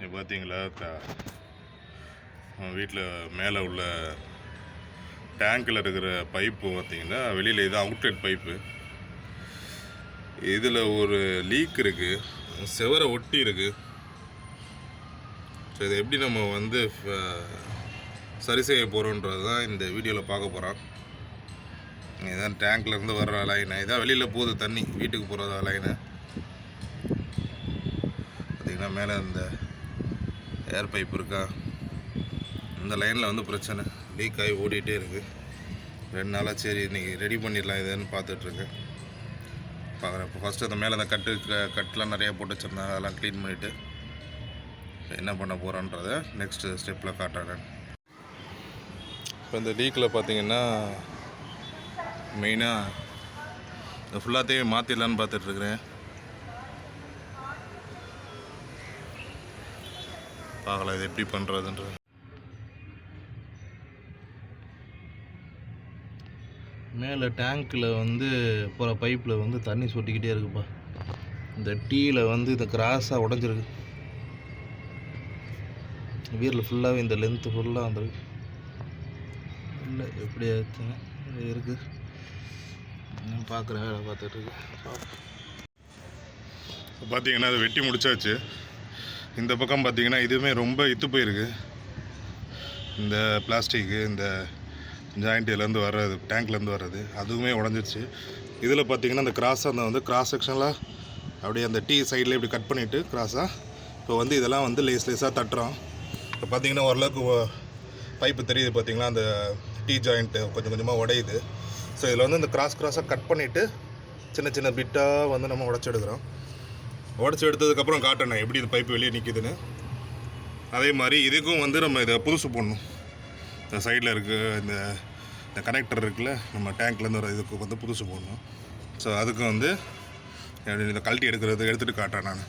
இப்போ பார்த்தீங்களா வீட்டில் மேலே உள்ள டேங்கில் இருக்கிற பைப்பு பார்த்தீங்கன்னா வெளியில் இது அவுட்லெட் பைப்பு. இதில் ஒரு லீக் இருக்குது, செவரை ஒட்டி இருக்குது. ஸோ இதை எப்படி நம்ம வந்து சரி செய்ய போகிறோன்றது தான் இந்த வீடியோவில் பார்க்க போகிறோம். இதுதான் டேங்க்லேருந்து வர்ற லைனை, இதான் வெளியில் போகுது தண்ணி வீட்டுக்கு போகிற லைனு. பார்த்திங்கன்னா மேலே இந்த ஏர் பைப் இருக்கா, இந்த லைனில் வந்து பிரச்சனை, லீக் ஆகி ஓடிட்டே இருக்குது. 2 நாளாக சரி இன்றைக்கி ரெடி பண்ணிடலாம் இதுன்னு பார்த்துட்ருக்கேன். பார்க்குறேன். இப்போ ஃபஸ்ட்டு அந்த மேலே அந்த கட்டெலாம் நிறையா போட்டு வச்சுருந்தேன், அதெல்லாம் க்ளீன் பண்ணிவிட்டு என்ன பண்ண போகிறோன்றதை நெக்ஸ்ட்டு ஸ்டெப்பில் காட்டுறேன். இப்போ இந்த லீக்கில் பார்த்தீங்கன்னா மெயினாக இந்த ஃபுல்லாத்தையும் மாற்றிடலான்னு பார்த்துட்ருக்குறேன். பார்க்கலாம் இது எப்படி பண்ணுறதுன்றது. மேலே டேங்க்கில் வந்து போகிற பைப்பில் வந்து தண்ணி சொட்டிக்கிட்டே இருக்குப்பா. இந்த டீயில் வந்து இந்த கிராஸாக உடஞ்சிருக்கு. வீரில் ஃபுல்லாகவே இந்த லென்த்து ஃபுல்லாக வந்துருக்கு. இல்லை எப்படி ஆச்சுங்க இருக்குது பார்க்குற வேலை பார்த்துட்ருக்கு. பார்த்தீங்கன்னா அது வெட்டி முடிச்சாச்சு. இந்த பக்கம் பார்த்தீங்கன்னா இதுவுமே ரொம்ப இத்து போயிருக்கு. இந்த பிளாஸ்டிக்கு இந்த ஜாயிண்ட்லேருந்து வர்றது, டேங்க்லேருந்து வர்றது அதுவுமே உடஞ்சிருச்சு. இதில் பார்த்தீங்கன்னா அந்த கிராஸாக அந்த வந்து கிராஸ் செக்ஷனில் அப்படியே அந்த டீ சைடில் இப்படி கட் பண்ணிவிட்டு கிராஸாக இப்போ வந்து இதெல்லாம் வந்து லேஸாக தட்டுறோம். இப்போ பார்த்தீங்கன்னா ஓரளவுக்கு பைப்பு தெரியுது. பார்த்தீங்கன்னா அந்த டீ ஜாயிண்ட்டு கொஞ்சம் கொஞ்சமாக உடையுது. ஸோ இதில் வந்து இந்த கிராஸாக கட் பண்ணிவிட்டு சின்ன சின்ன பிட்டாக வந்து நம்ம உடச்சி எடுக்கிறோம். உடச்சி எடுத்ததுக்கப்புறம் காட்டணும் எப்படி இந்த பைப்பு வெளியே நிற்கிதுன்னு. அதே மாதிரி இதுக்கும் வந்து நம்ம இதை புதுசு போடணும். இந்த சைடில் இருக்குது இந்த கனெக்டர் இருக்குல்ல, நம்ம டேங்க்லேருந்து வர இதுக்கு வந்து புதுசு போடணும். ஸோ அதுக்கு வந்து எப்படி இதை கழட்டி எடுத்துகிட்டு காட்டுறேன் நான்.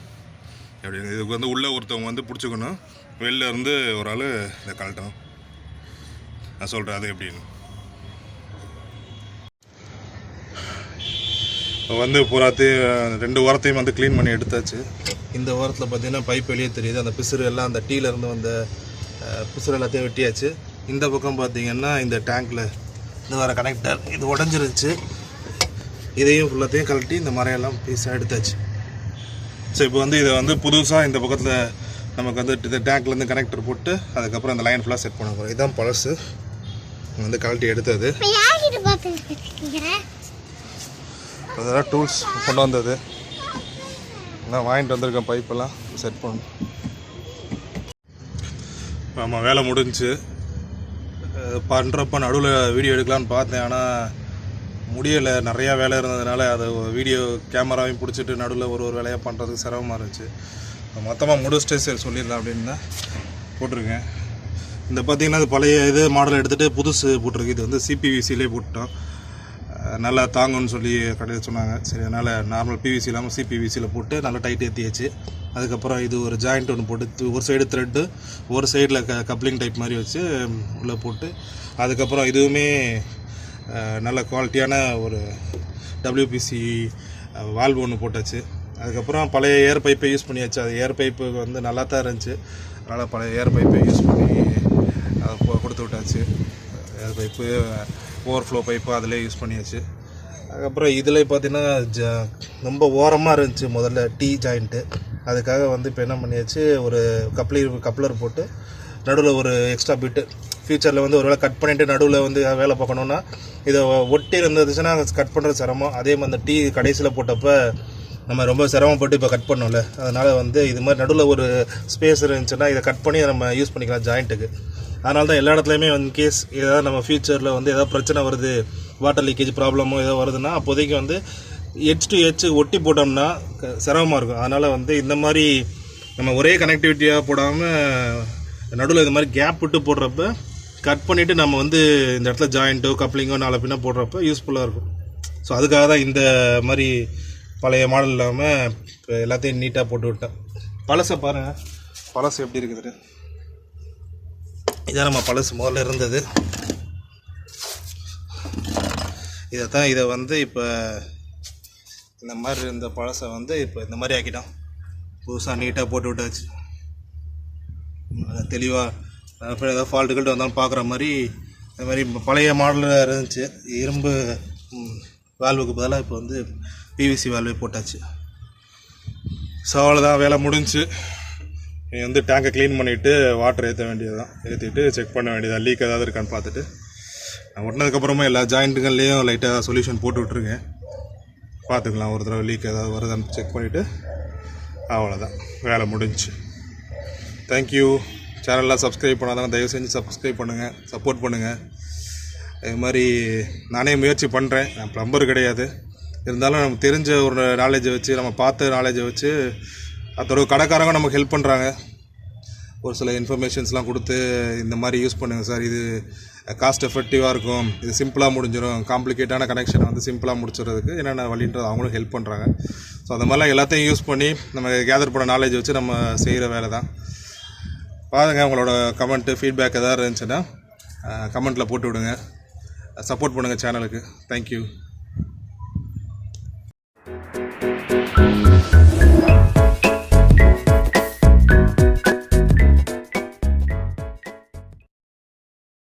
எப்படி இதுக்கு வந்து உள்ளே ஒருத்தவங்க வந்து பிடிச்சிக்கணும், வெளில இருந்து ஒரு ஆள் இதை கழட்டணும். நான் சொல்கிறேன் அது எப்படின்னு. வந்து பூராத்தையும் 2 வாரத்தையும் வந்து க்ளீன் பண்ணி எடுத்தாச்சு. இந்த வாரத்தில் பார்த்தீங்கன்னா பைப் வெளியே தெரியுது. அந்த பிசுறு எல்லாம் அந்த டீலேருந்து வந்த பிசுறு எல்லாத்தையும் வெட்டியாச்சு. இந்த பக்கம் பார்த்தீங்கன்னா இந்த டேங்க்கில் இது வர கனெக்டர் இது உடஞ்சிருச்சு. இதையும் ஃபுல்லாத்தையும் கழட்டி இந்த மரையெல்லாம் பீஸாக எடுத்தாச்சு. ஸோ இப்போ வந்து இதை வந்து புதுசாக இந்த பக்கத்தில் நமக்கு வந்து இந்த டேங்க்லேருந்து கனெக்டர் போட்டு அதுக்கப்புறம் அந்த லைன் ஃபுல்லாக செட் பண்ண போகிறோம். இதுதான் பழசு வந்து கழட்டி எடுத்தது. அதெல்லாம் டூல்ஸ் கொண்டு வந்தது. நான் வாங்கிட்டு வந்திருக்கேன். பைப்பெல்லாம் செட் பண்ணணும். ஆமாம், வேலை முடிஞ்சு பண்ணுறப்ப நடுவில் வீடியோ எடுக்கலான்னு பார்த்தேன். ஆனால் முடியலை, நிறையா வேலை இருந்ததுனால அதை வீடியோ கேமராவையும் பிடிச்சிட்டு நடுவில் ஒரு வேலையாக பண்ணுறதுக்கு சிரமமாக இருந்துச்சு. மொத்தமாக முடிச்சுட்டு சரி சொல்லிடலாம் அப்படின்னு தான் போட்டிருக்கேன். இந்த பார்த்திங்கன்னா அது பழைய இது மாடல் எடுத்துகிட்டு புதுசு போட்டிருக்கு. இது வந்து சிபிவிசிலே போட்டோம், நல்லா தாங்குன்னு சொல்லி கடையில் சொன்னாங்க. சரி, அதனால் நார்மல் பிவிசி இல்லாமல் சிபிவிசியில் போட்டு நல்லா டைட் ஏற்றியாச்சு. அதுக்கப்புறம் இது ஒரு ஜாயிண்ட் ஒன்று போட்டு ஒரு சைடு த்ரெட்டு ஒரு சைடில் கப்ளிங் டைப் மாதிரி வச்சு உள்ளே போட்டு அதுக்கப்புறம் இதுவுமே நல்ல குவாலிட்டியான ஒரு WPC வால்வு ஒன்று போட்டாச்சு. அதுக்கப்புறம் பழைய ஏர் பைப்பை யூஸ் பண்ணியாச்சு. அது ஏர் பைப்பு வந்து நல்லா தான் இருந்துச்சு. அதனால் பழைய ஏர் பைப்பை யூஸ் பண்ணி கொடுத்து விட்டாச்சு. ஏர் பைப்பு ஓவர்ஃப்ளோ பைப்பு அதிலே யூஸ் பண்ணியாச்சு. அதுக்கப்புறம் இதில் பார்த்திங்கன்னா ரொம்ப ஓரமாக இருந்துச்சு முதல்ல டீ ஜாயிண்ட்டு. அதுக்காக வந்து இப்போ என்ன பண்ணியாச்சு, ஒரு கப்ளர் போட்டு நடுவில் ஒரு எக்ஸ்ட்ரா பிட்டு ஃபியூச்சரில் வந்து ஒரு வேளை கட் பண்ணிவிட்டு நடுவில் வந்து வேலை பார்க்கணுன்னா இதை ஒட்டி இருந்துச்சுன்னா கட் பண்ணுறது சிரமம். அதே மாதிரி அந்த டீ கடைசியில் போட்டப்போ நம்ம ரொம்ப சிரமப்பட்டு இப்போ கட் பண்ணோம்ல, அதனால் வந்து இது மாதிரி நடுவில் ஒரு ஸ்பேஸ் இருந்துச்சுன்னா இதை கட் பண்ணி நம்ம யூஸ் பண்ணிக்கலாம் ஜாயிண்ட்டுக்கு. அதனால தான் எல்லா இடத்துலையுமே கேஸ் ஏதாவது நம்ம ஃபியூச்சரில் வந்து ஏதாவது பிரச்சனை வருது, வாட்டர் லீக்கேஜ் ப்ராப்ளமோ ஏதோ வருதுன்னா அப்போதைக்கு வந்து எட்ஜ் டு எட்ஜ் ஒட்டி போட்டோம்னா சிரமமாக இருக்கும். அதனால் வந்து இந்த மாதிரி நம்ம ஒரே கனெக்டிவிட்டியாக போடாமல் நடுவில் இந்த மாதிரி கேப் விட்டு போடுறப்ப கட் பண்ணிவிட்டு நம்ம வந்து இந்த இடத்துல ஜாயிண்ட்டோ கப்ளிங்கோ நாளை பின்ன போடுறப்ப யூஸ்ஃபுல்லாக இருக்கும். ஸோ அதுக்காக தான் இந்த மாதிரி பழைய மாடல் இல்லாமல் எல்லாத்தையும் நீட்டாக போட்டு விட்டேன். பழசை பாருங்கள், பழசு எப்படி இருக்குது. இதான் நம்ம பழசு முதல்ல இருந்தது. இதை வந்து இப்போ இந்த மாதிரி இந்த பழசை வந்து இப்போ இந்த மாதிரி ஆக்கிட்டோம். புதுசாக நீட்டாக போட்டு விட்டாச்சு. தெளிவாக ஏதாவது ஃபால்ட்டுகள்ட்டு வந்தாலும் பார்க்குற மாதிரி இந்த மாதிரி பழைய மாடலில் இருந்துச்சு. இரும்பு வால்வுக்கு பதிலாக இப்போ வந்து பிவிசி வால்வே போட்டாச்சு. ஸோ அவ்வளோதான், வேலை முடிஞ்சு. நீ வந்து டேங்கை க்ளீன் பண்ணிவிட்டு வாட்டர் ஏற்ற வேண்டியது தான், ஏற்றிட்டு செக் பண்ண வேண்டியது லீக் ஏதாவது இருக்கான்னு பார்த்துட்டு. நான் ஒட்டினதுக்கப்புறமா எல்லா ஜாயிண்ட்டுகள்லேயும் லைட்டாக சொல்யூஷன் போட்டு விட்ருங்க, பார்த்துக்கலாம். ஒரு தடவை லீக் ஏதாவது வருதான்னு செக் பண்ணிவிட்டு அவ்வளோதான், வேலை முடிஞ்சு. தேங்க்யூ. சேனல்லாம் சப்ஸ்கிரைப் பண்ணாதான் தயவு செஞ்சு சப்ஸ்கிரைப் பண்ணுங்கள், சப்போர்ட் பண்ணுங்கள். இது மாதிரி நானே முயற்சி பண்ணுறேன். நான் ப்ளம்பர் கிடையாது, இருந்தாலும் நமக்கு தெரிஞ்ச ஒரு நாலேஜை வச்சு, நம்ம பார்த்த நாலேஜை வச்சு அதோட கடைக்காரங்க நமக்கு ஹெல்ப் பண்ணுறாங்க. ஒரு சில இன்ஃபர்மேஷன்ஸ்லாம் கொடுத்து இந்த மாதிரி யூஸ் பண்ணுங்கள் சார், இது காஸ்ட் எஃபெக்டிவாக இருக்கும், இது சிம்பிளாக முடிஞ்சிடும், காம்ப்ளிகேட்டான கனெக்ஷனை வந்து சிம்பிளாக முடிச்சுறதுக்கு என்னென்ன வழின்றது அவங்களும் ஹெல்ப் பண்ணுறாங்க. ஸோ அந்த மாதிரிலாம் எல்லாத்தையும் யூஸ் பண்ணி நம்ம கேதர் பண்ண நாலேஜ் வச்சு நம்ம செய்கிற வேலை தான். பாருங்கள், உங்களோட கமெண்ட்டு ஃபீட்பேக் எதாவது இருந்துச்சுன்னா கமெண்ட்டில் போட்டு விடுங்க. சப்போர்ட் பண்ணுங்கள் சேனலுக்கு. தேங்க்யூ.